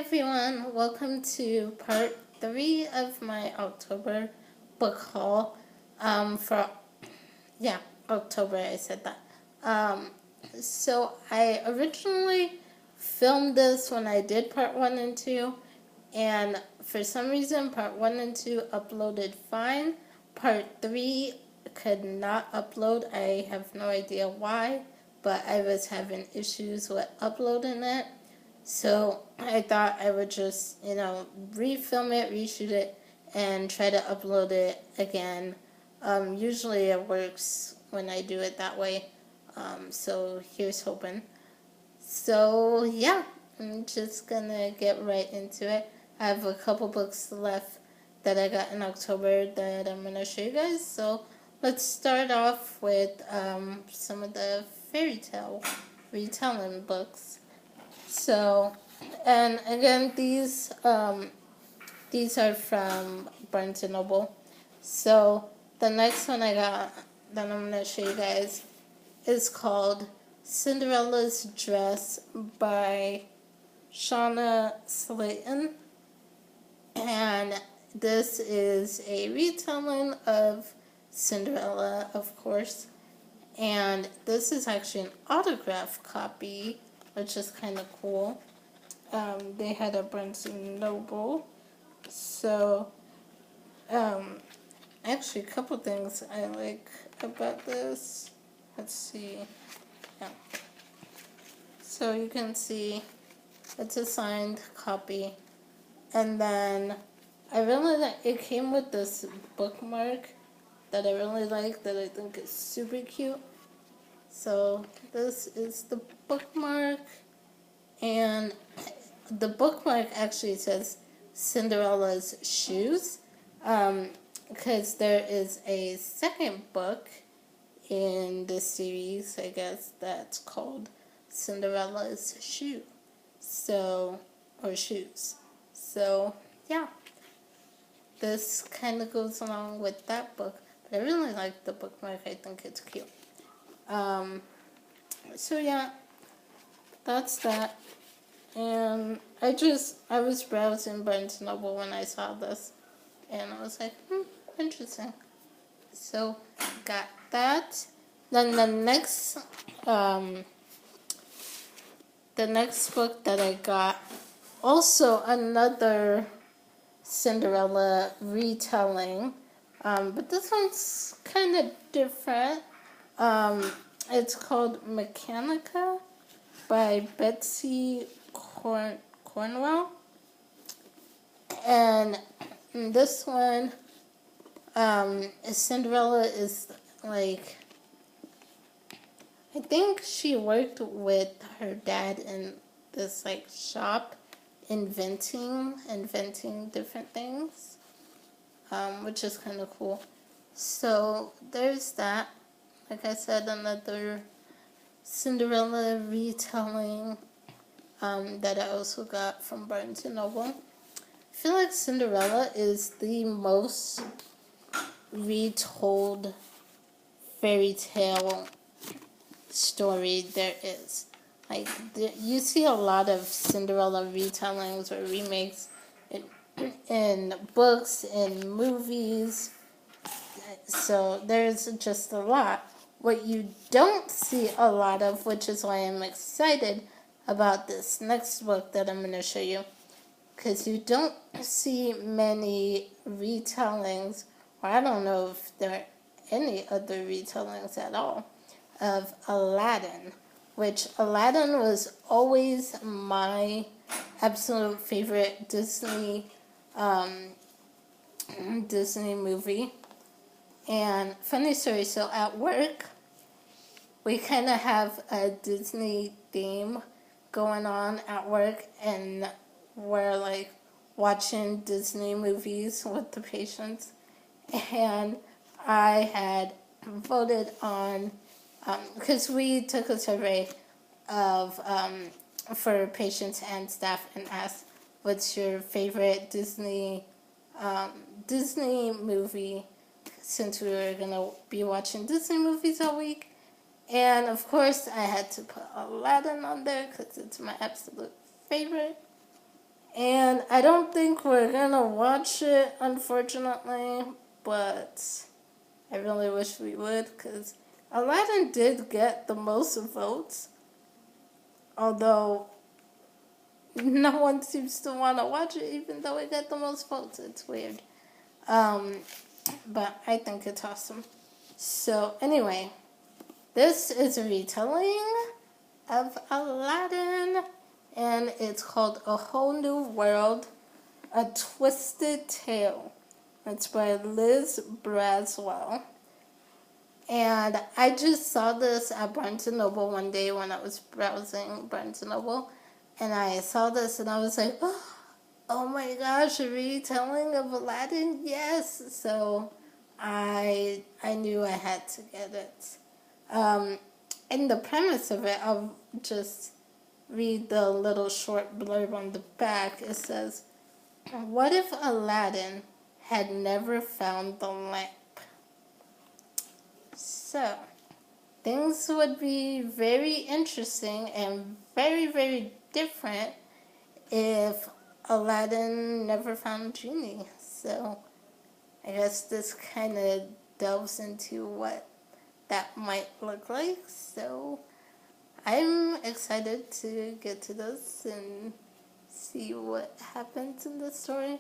everyone, welcome to part 3 of my October book haul. October, I said that. So I originally filmed this when I did part 1 and 2, and for some reason part 1 and 2 uploaded fine. Part 3 could not upload. I have no idea why, but I was having issues with uploading it. So I thought I would just, refilm it, reshoot it, and try to upload it again. Usually it works when I do it that way. So here's hoping. So yeah, I'm just gonna get right into it. I have a couple books left that I got in October that I'm gonna show you guys. So let's start off with some of the fairy tale retelling books. So, and again, these are from Barnes and Noble. So the next one I got that I'm gonna show you guys is called Cinderella's Dress by Shauna Slayton, and this is a retelling of Cinderella, of course. And this is actually an autograph copy, which is kind of cool. They had a Barnes and Noble. So, actually, a couple things I like about this. Let's see. Yeah. So you can see it's a signed copy. And then I really like, it came with this bookmark that I really like, that I think is super cute. So this is the bookmark, and the bookmark actually says Cinderella's Shoes, because there is a second book in the series, I guess, that's called Cinderella's Shoe. So, or Shoes. So, yeah. This kind of goes along with that book, but I really like the bookmark. I think it's cute. So yeah, that's that. And I was browsing Barnes & Noble when I saw this, and I was like, interesting. So, got that. Then the next book that I got, also another Cinderella retelling, but this one's kind of different. It's called Mechanica by Betsy Cornwell. And this one, Cinderella is like, I think she worked with her dad in this like shop inventing different things, which is kind of cool. So there's that. Like I said, another Cinderella retelling that I also got from Barnes & Noble. I feel like Cinderella is the most retold fairy tale story there is. Like, you see a lot of Cinderella retellings or remakes in books, in movies. So there's just a lot. What you don't see a lot of, which is why I'm excited about this next book that I'm going to show you, because you don't see many retellings, or I don't know if there are any other retellings at all, of Aladdin, which Aladdin was always my absolute favorite Disney movie. And funny story, so at work, we kind of have a Disney theme going on at work, and we're like watching Disney movies with the patients. And I had voted on, because we took a survey of for patients and staff and asked, what's your favorite Disney movie, since we were going to be watching Disney movies all week. And of course I had to put Aladdin on there because it's my absolute favorite. And I don't think we're gonna watch it, unfortunately, but I really wish we would, because Aladdin did get the most votes, although no one seems to want to watch it, even though it got the most votes. It's weird. Um, but I think it's awesome. So, anyway, this is a retelling of Aladdin, and it's called A Whole New World, A Twisted Tale. It's by Liz Braswell. And I just saw this at Barnes & Noble one day when I was browsing Barnes & Noble. And I saw this and I was like, oh my gosh, a retelling of Aladdin? Yes! So I knew I had to get it. And the premise of it, I'll just read the little short blurb on the back. It says, what if Aladdin had never found the lamp? So, things would be very interesting and very, very different if Aladdin never found Genie. So, I guess this kind of delves into what that might look like. So, I'm excited to get to this and see what happens in the story.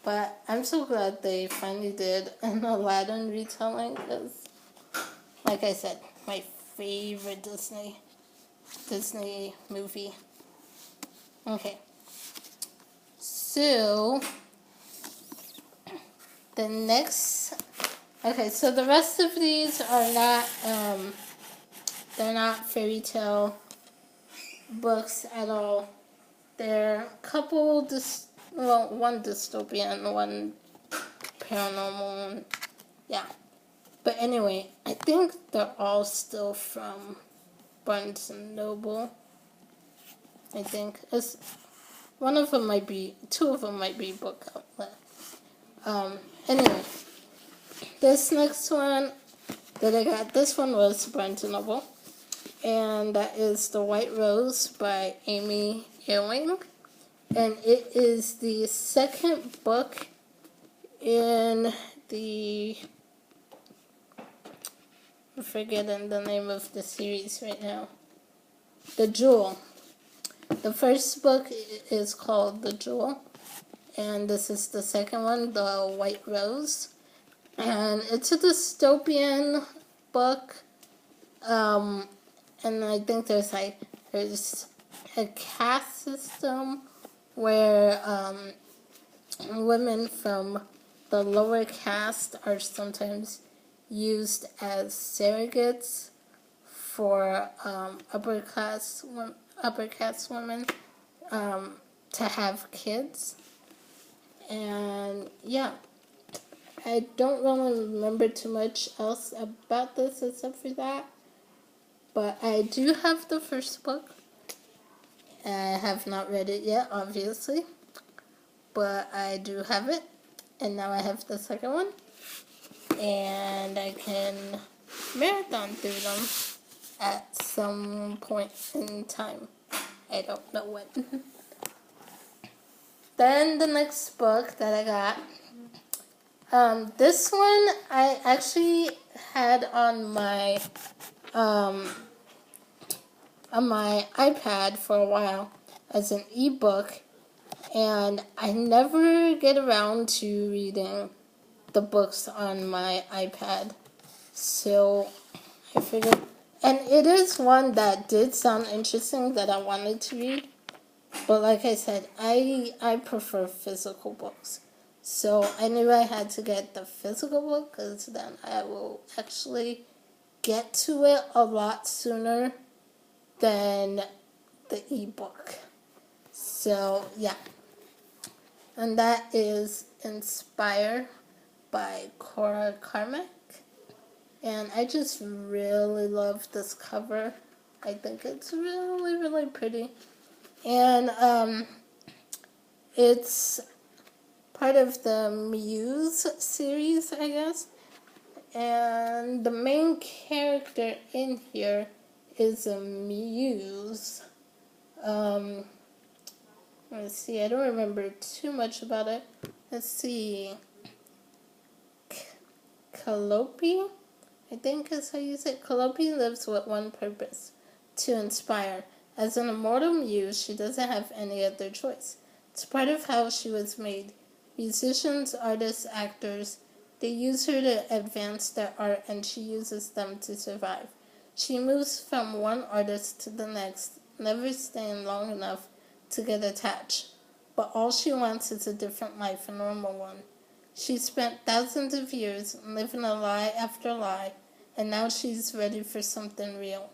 But I'm so glad they finally did an Aladdin retelling, because, like I said, my favorite Disney movie. Okay. So, the next... Okay, so the rest of these are not, they're not fairy tale books at all. They're a couple, one dystopian, one paranormal, one, yeah. But anyway, I think they're all still from Barnes and Noble. I think one of them might be, two of them might be Book Outlet. Anyway, this next one that I got, this one was Barnes and Noble, and that is The White Rose by Amy Ewing, and it is the second book in the, I'm forgetting the name of the series right now, The Jewel. The first book is called The Jewel, and this is the second one, The White Rose. And it's a dystopian book, and I think there's a caste system where women from the lower caste are sometimes used as surrogates for upper caste women to have kids. And yeah, I don't really remember too much else about this except for that. But I do have the first book. I have not read it yet, obviously. But I do have it. And now I have the second one. And I can marathon through them at some point in time. I don't know when. Then the next book that I got, this one I actually had on my iPad for a while as an ebook, and I never get around to reading the books on my iPad. So I figured, and it is one that did sound interesting that I wanted to read. But like I said, I prefer physical books. So I knew I had to get the physical book, because then I will actually get to it a lot sooner than the ebook. So yeah. And that is Inspire by Cora Carmack. And I just really love this cover. I think it's really, really pretty. And it's part of the Muse series, I guess. And the main character in here is a muse. let's see, I don't remember too much about it. Let's see. Calliope, I think is how you say it. Calliope lives with one purpose, to inspire. As an immortal muse, she doesn't have any other choice. It's part of how she was made. Musicians, artists, actors, they use her to advance their art, and she uses them to survive. She moves from one artist to the next, never staying long enough to get attached. But all she wants is a different life, a normal one. She spent thousands of years living a lie after lie, and now she's ready for something real.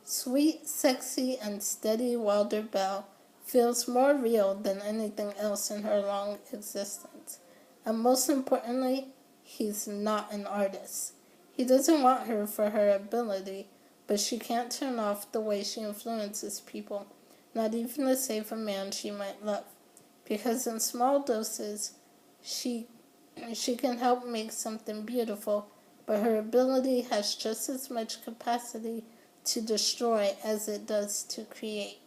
Sweet, sexy, and steady Wilder Bell feels more real than anything else in her long existence. And most importantly, he's not an artist. He doesn't want her for her ability, but she can't turn off the way she influences people, not even to save a man she might love. Because in small doses, she can help make something beautiful, but her ability has just as much capacity to destroy as it does to create.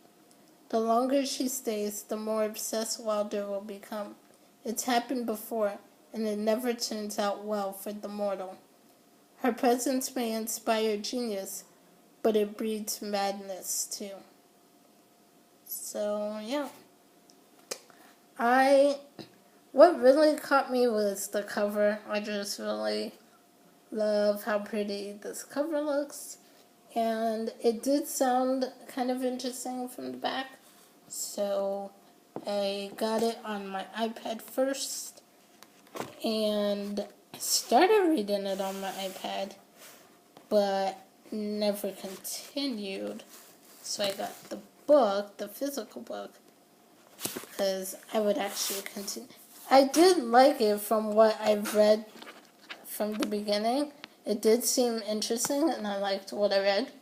The longer she stays, the more obsessed Wilder will become. It's happened before, and it never turns out well for the mortal. Her presence may inspire genius, but it breeds madness too. So, yeah. What really caught me was the cover. I just really love how pretty this cover looks. And it did sound kind of interesting from the back. So I got it on my iPad first and started reading it on my iPad, but never continued. So I got the book, the physical book, because I would actually continue. I did like it from what I've read from the beginning. It did seem interesting, and I liked what I read.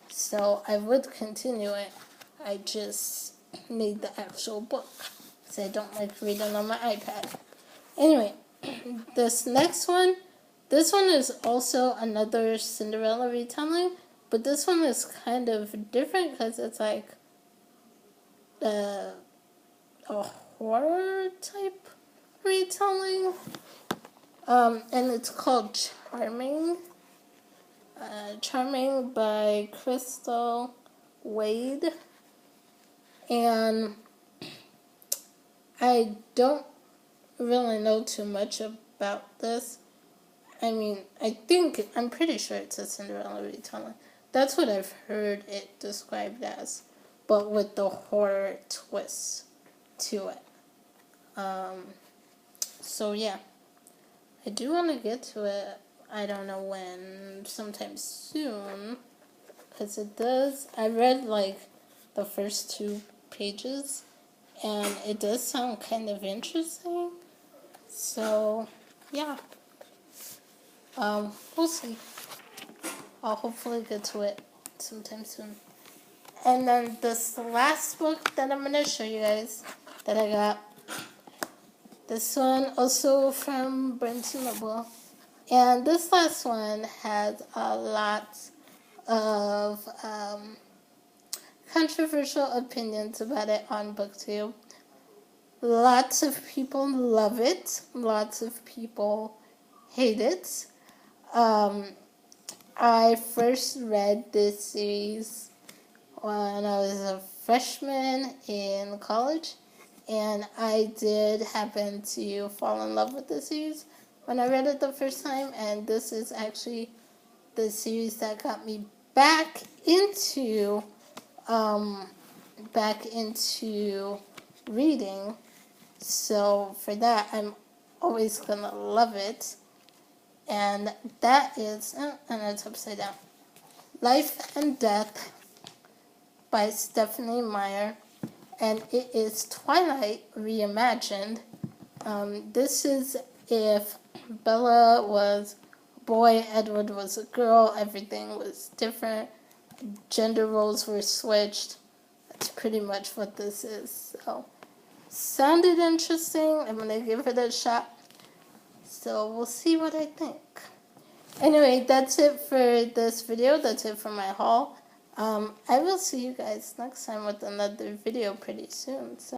So I would continue it. I just need the actual book, because I don't like reading on my iPad. Anyway, this one is also another Cinderella retelling, but this one is kind of different because it's like a horror type retelling. And it's called Charming. Charming by Crystal Wade. And I don't really know too much about this. I mean, I'm pretty sure it's a Cinderella retelling. That's what I've heard it described as, but with the horror twist to it. So yeah, I do want to get to it. I don't know when, sometime soon, because I read like the first 2 pages, and it does sound kind of interesting. So yeah, we'll see. I'll hopefully get to it sometime soon. And then this last book that I'm going to show you guys that I got, this one also from Barnes & Noble. And this last one has a lot of controversial opinions about it on BookTube. Lots of people love it. Lots of people hate it. I first read this series when I was a freshman in college, and I did happen to fall in love with the series when I read it the first time, and this is actually the series that got me back into reading. So for that, I'm always gonna love it. And that is, and it's upside down, Life and Death by Stephenie Meyer, and it is Twilight reimagined. This is if Bella was a boy, Edward was a girl, everything was different, gender roles were switched. That's pretty much what this is. So, sounded interesting. I'm going to give it a shot. So, we'll see what I think. Anyway, that's it for this video. That's it for my haul. I will see you guys next time with another video pretty soon. So